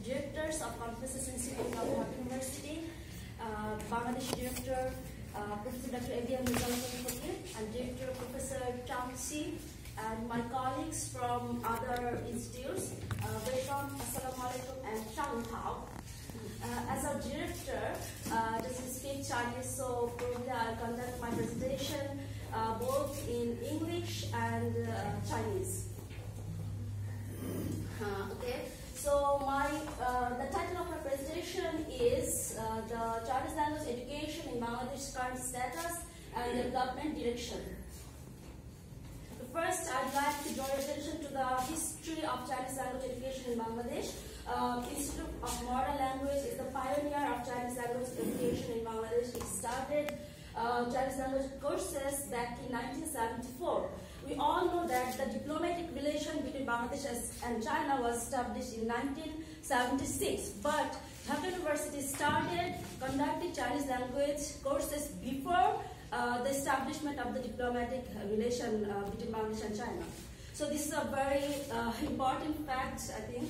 directors of Confucius Institute of Dhaka University, Bangladesh Director Professor Dr. Jannatun, and Director Professor Chang Chi, and my colleagues from other institutes. Welcome, Assalamu alaikum, and Shang Hao. As our director, doesn't speak Chinese, so probably I'll conduct my presentation both in English and Chinese. Okay, so the title of my presentation is the Chinese language education in Bangladesh's current status and development direction. First, I'd like to draw your attention to the history of Chinese language education in Bangladesh. Institute of Modern Language is the pioneer of Chinese language education in Bangladesh. It started Chinese language courses back in 1974. We all know that the diplomatic relation between Bangladesh and China was established in 1976. But Dhaka University started conducting Chinese language courses before the establishment of the diplomatic relation between Bangladesh and China. So this is a very important fact, I think.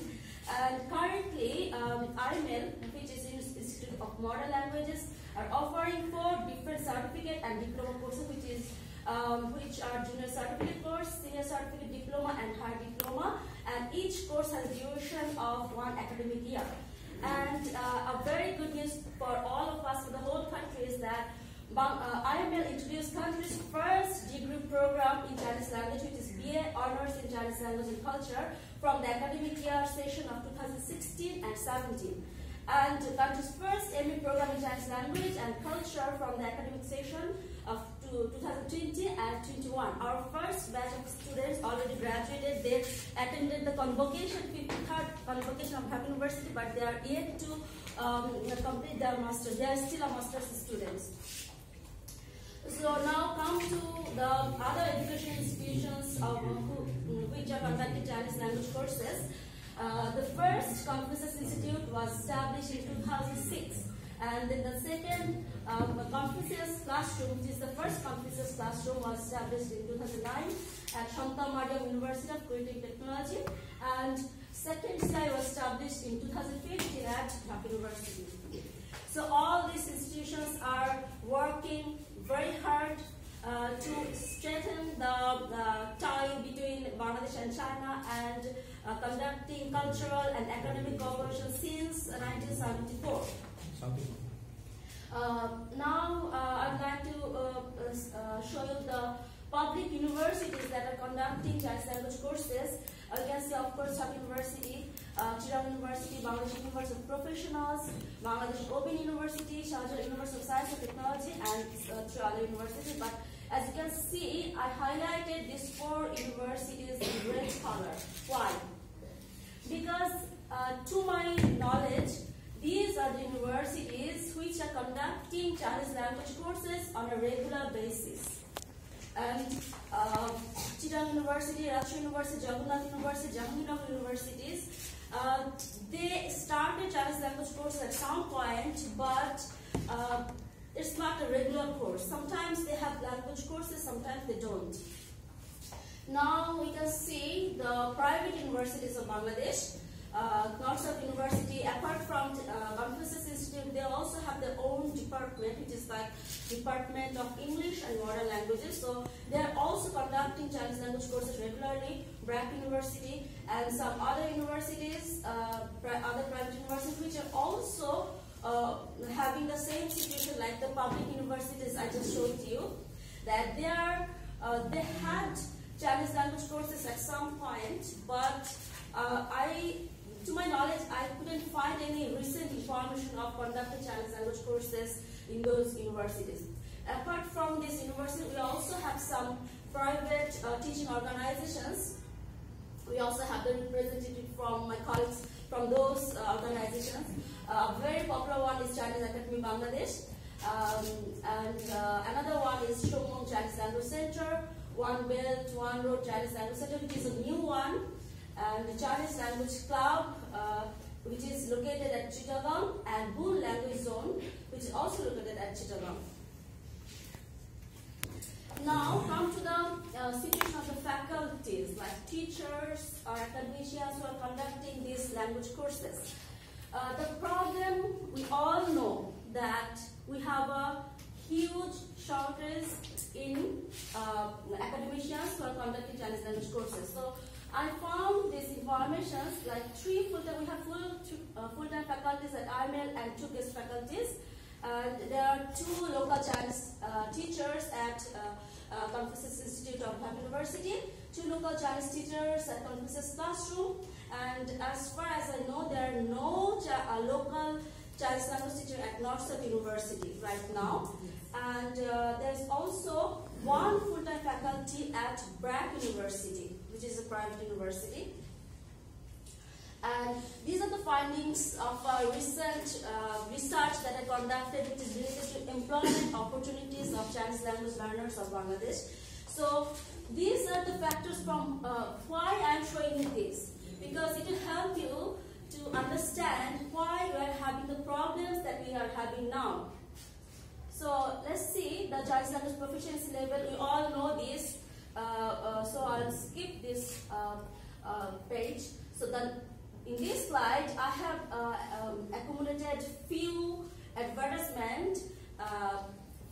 And currently, IML, which is Institute of Modern Languages, are offering 4 different certificate and diploma courses, which are junior certificate course, senior certificate diploma, and higher diploma. And each course has a duration of 1 academic year. And a very good news for all of us, for the whole country, is that IML introduced country's first degree program in Chinese language, which is BA Honors in Chinese Language and Culture, from the academic year session of 2016 and 17. And the country's first MA program in Chinese Language and Culture from the academic session of 2020 and 21. Our first batch of students already graduated. They attended the convocation, 53rd convocation of Dhaka University, but they are yet to complete their master's. They are still a master's students. So now come to the other education institutions which are conducting Chinese language courses. The first Confucius Institute was established in 2006, and then the second Confucius classroom, which is the first Confucius classroom, was established in 2009 at Shanta Mariam University of Creative Technology, and second CI was established in 2015 at Dhaka University. So all these institutions are working very hard to strengthen the tie between Bangladesh and China, and conducting cultural and academic cooperation since 1974. Now I'd like to show you the public universities that are conducting Chinese language courses. You can see, of course, Dhaka University, Chittagong University, Bangladesh University of Professionals, Bangladesh Open University, Sharjah University of Science and Technology, and 3 other universities. But as you can see, I highlighted these 4 universities in red color. Why? Because to my knowledge, these are the universities which are conducting Chinese language courses on a regular basis. And Chittagong University, Rajshahi University, Jagannath University, Jahangirnagar universities, they started Chinese language courses at some point, but it's not a regular course. Sometimes they have language courses, sometimes they don't. Now we can see the private universities of Bangladesh. North-South University, apart from Confucius Institute, they also have their own department, which is like Department of English and Modern Languages. So they are also conducting Chinese language courses regularly. Brack University and some other universities, other private universities, which are also having the same situation like the public universities I just showed you, that they had Chinese language courses at some point, but to my knowledge, I couldn't find any recent information of conducting Chinese language courses in those universities. Apart from this university, we also have some private teaching organizations. We also have the representative from my colleagues from those organizations. A very popular one is Chinese Academy Bangladesh, and another one is Shomong Chinese Language Center, One Belt, One Road Chinese Language Center, which is a new one, and the Chinese Language Club, which is located at Chittagong, and Boon Language Zone, which is also located at Chittagong. Now come to the situation of the faculties, like teachers or academicians who are conducting these language courses. The problem, we all know that we have a huge shortage in academicians who are conducting Chinese language courses. So I found these informations like we have full-time faculties at IML and 2 guest faculties. And there are 2 local Chinese teachers at Confucius Institute of Dhaka University, 2 local Chinese teachers at Confucius Classroom, and as far as I know, there are no local Chinese language teacher at North University right now. And there's also 1 full-time faculty at Brack University, which is a private university. And these are the findings of our recent research that I conducted, which is related to employment opportunities of Chinese language learners of Bangladesh. So these are the factors from why I am showing you this, because it will help you to understand why we are having the problems that we are having now. So let's see the Chinese language proficiency level. We all know this, so I'll skip this page. So in this slide, I have accumulated few advertisements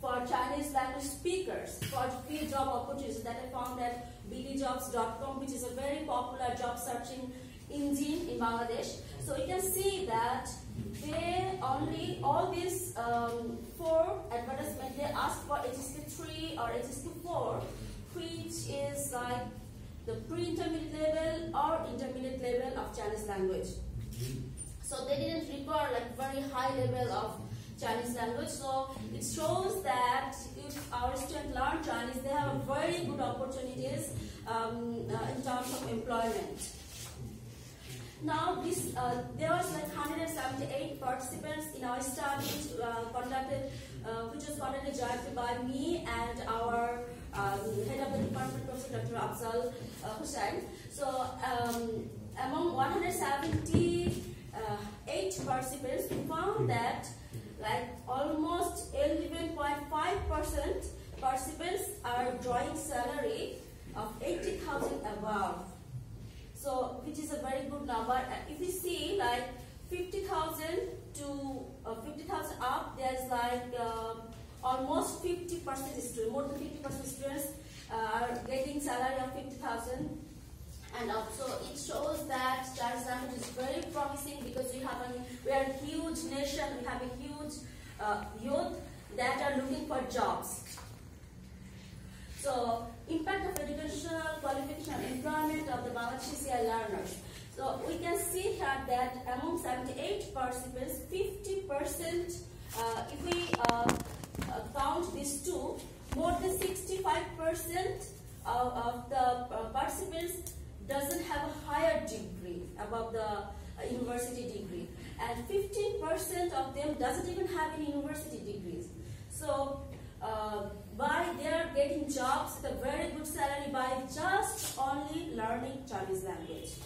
for Chinese language speakers for free job opportunities that I found at bdjobs.com, which is a very popular job searching engine in Bangladesh. So you can see that all these 4 advertisements, they ask for HSK 3 or HSK 4, which is like the pre-intermediate level or intermediate level of Chinese language. So they didn't require like very high level of Chinese language. So it shows that if our students learn Chinese, they have very good opportunities in terms of employment. Now there was like 178 participants in our study which was conducted jointly by me and our head of the department, Professor Dr. Afzal Hussain. So among 178 participants, we found that like almost 11.5% participants are drawing salary of 80,000 above. So which is a very good number. If you see like 50,000 to 50,000 up, there's like almost 50% students, more than 50% students are getting salary of 50,000 and up. So it shows that Chinese language is very promising because we are a huge nation, we have a huge youth that are looking for jobs. So impact of educational qualification and employment of the Bangladeshi CI learners. So we can see here that among 78 participants, 50%, if we count these 2, more than 65% of the participants doesn't have a higher degree above the university degree, and 15% of them doesn't even have any university degrees. So they are getting jobs with a very good salary by just only learning Chinese language.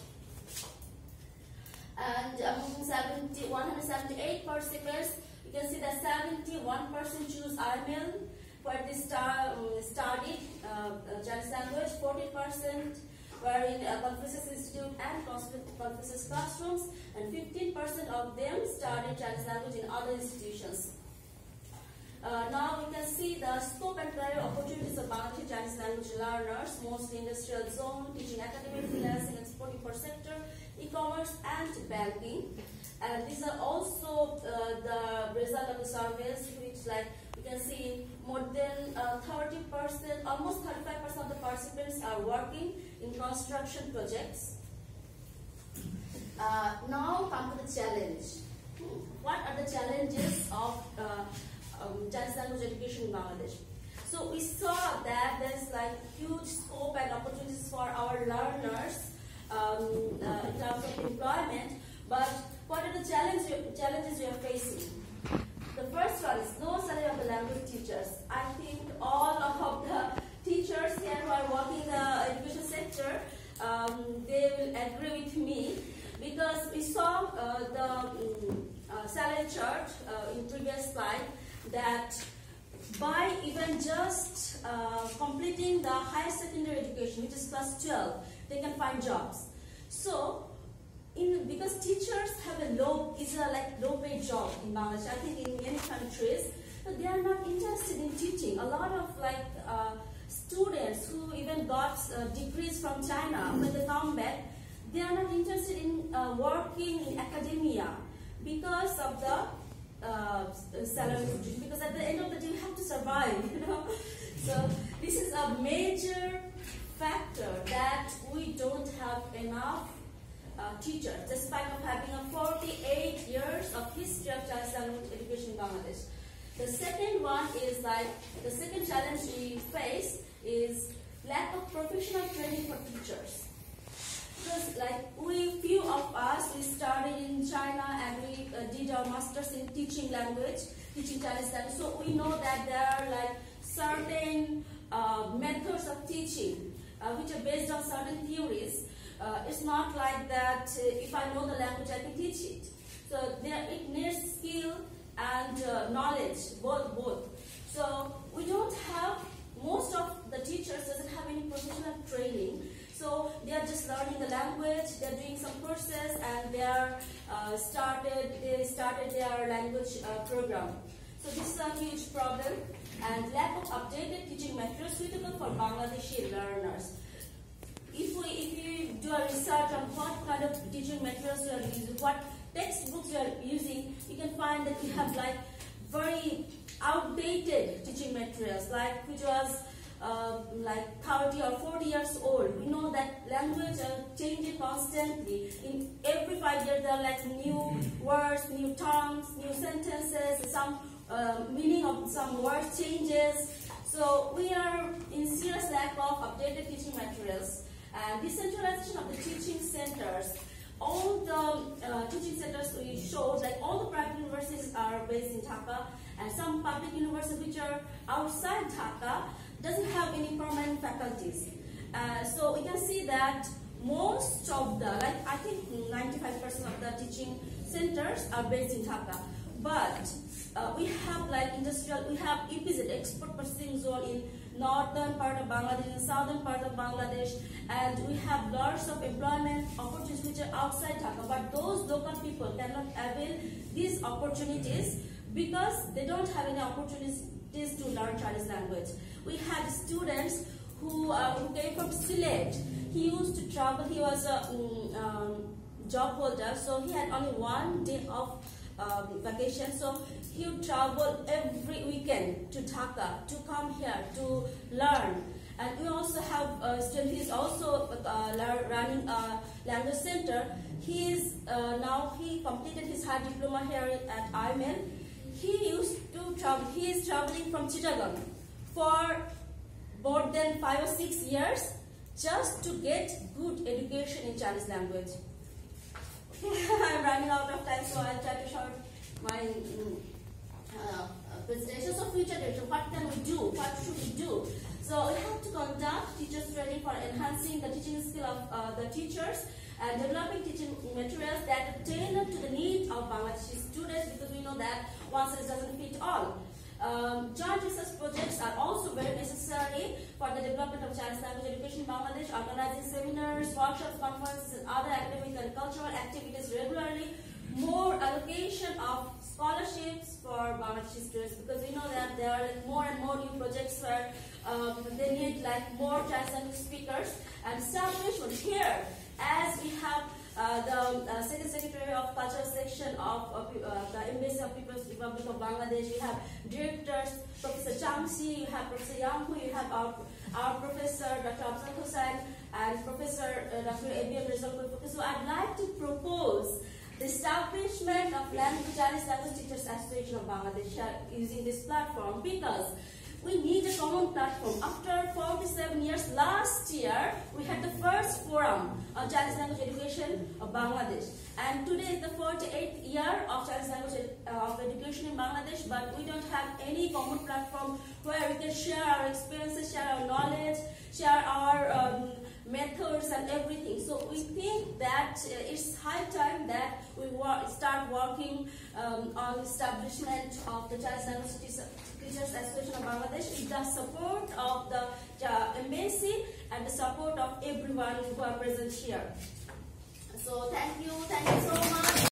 And among 178 participants, you can see that 71% choose IML where they studied Chinese language, 40% were in Confucius Institute and Confucius classrooms, and 15% of them studied Chinese language in other institutions. Now we can see the scope and career opportunities of Bangladeshi Chinese language learners, mostly industrial zone, teaching academic, freelancing, exporting for sector, e-commerce and banking. And these are also the result of the surveys, which like you can see more than 30%, almost 35% of the participants are working in construction projects. Now come to the challenge. What are the challenges of Chinese language education in Bangladesh? So we saw that there's like huge scope and opportunities for our learners in terms of employment, but what are the challenges we are facing? The first one is no salary of the language teachers. I think all of the teachers here who are working in the education sector, they will agree with me, because we saw the salary chart in previous slide that by even just completing the higher secondary education, which is class 12, they can find jobs. So because teachers have a low, is a in Bangladesh, I think in many countries, but they are not interested in teaching. A lot of students who even got degrees from China, when they come back, they are not interested in working in academia because of the salary, because at the end of the day you have to survive, So this is a major factor that we don't have enough teachers, despite of having a 48 years of history of Chinese language education in Bangladesh. The second one is the second challenge we face is lack of professional training for teachers. Because few of us, we started in China and we did our masters in teaching Chinese language. So we know that there are certain methods of teaching which are based on certain theories. It's not like that if I know the language I can teach it. So it needs skill and knowledge, both. So we don't have, most of the teachers doesn't have any professional training. So they are just learning the language, they are doing some courses, and they started their language program. So this is a huge problem, and lack of updated teaching materials suitable for Bangladeshi learners. If you do a research on what kind of teaching materials you are using, what textbooks you are using, you can find that you have very outdated teaching materials, which was 30 or 40 years old. We know that language are changing constantly. In every 5 years there are new words, new terms, new sentences, some meaning of some words changes. So we are in serious lack of updated teaching materials. And decentralization of the teaching centers. All the teaching centers we showed, all the private universities are based in Dhaka, and some public universities which are outside Dhaka doesn't have any permanent faculties. So we can see that most of the, I think 95% of the teaching centers are based in Dhaka. But we have we have EPZ, export processing zone, in northern part of Bangladesh, in southern part of Bangladesh, and we have lots of employment opportunities which are outside Dhaka. But those local people cannot avail these opportunities because they don't have any opportunities to learn Chinese language. We had students who came from Sylhet. He used to travel. He was a job holder, so he had only 1 day of vacation. So he would travel every weekend to Dhaka to come here to learn. And we also have a student. He is also running a language center. He is now he completed his high diploma here at IML. He used to travel. He is traveling from Chittagong for more than 5 or 6 years just to get good education in Chinese language. Okay, I'm running out of time, so I'll try to short my presentation. So future direction, what can we do? What should we do? So we have to conduct teachers training for enhancing the teaching skill of the teachers and developing teaching materials that are tailored to the needs of Bangladeshi students, because we know that one size doesn't fit all. Joint research projects are also very necessary for the development of Chinese language education in Bangladesh. Organizing seminars, workshops, conferences, and other academic and cultural activities regularly. More allocation of scholarships for Bangladeshi students, because we know that there are more and more new projects where they need more Chinese language speakers. And establishment here, as we have the Second Secretary of Cultural Section of the Embassy of People's Republic of Bangladesh. We have directors, Professor Chamsi, you have Professor Yanghu, you have our Professor Dr. Afzal Hussain, and Professor Dr. A.B.M. Rizal. So I'd like to propose the establishment of Chinese Language Teachers Association of Bangladesh using this platform, because we need a common platform. After 47 years, last year, we had the first forum on Chinese language education of Bangladesh. And today is the 48th year of Chinese language of education in Bangladesh, but we don't have any common platform where we can share our experiences, share our knowledge, share our methods and everything. So we think that it's high time that we start working on establishment of the Chinese Language Teachers Association of Bangladesh with the support of the embassy and the support of everyone who are present here. So thank you so much.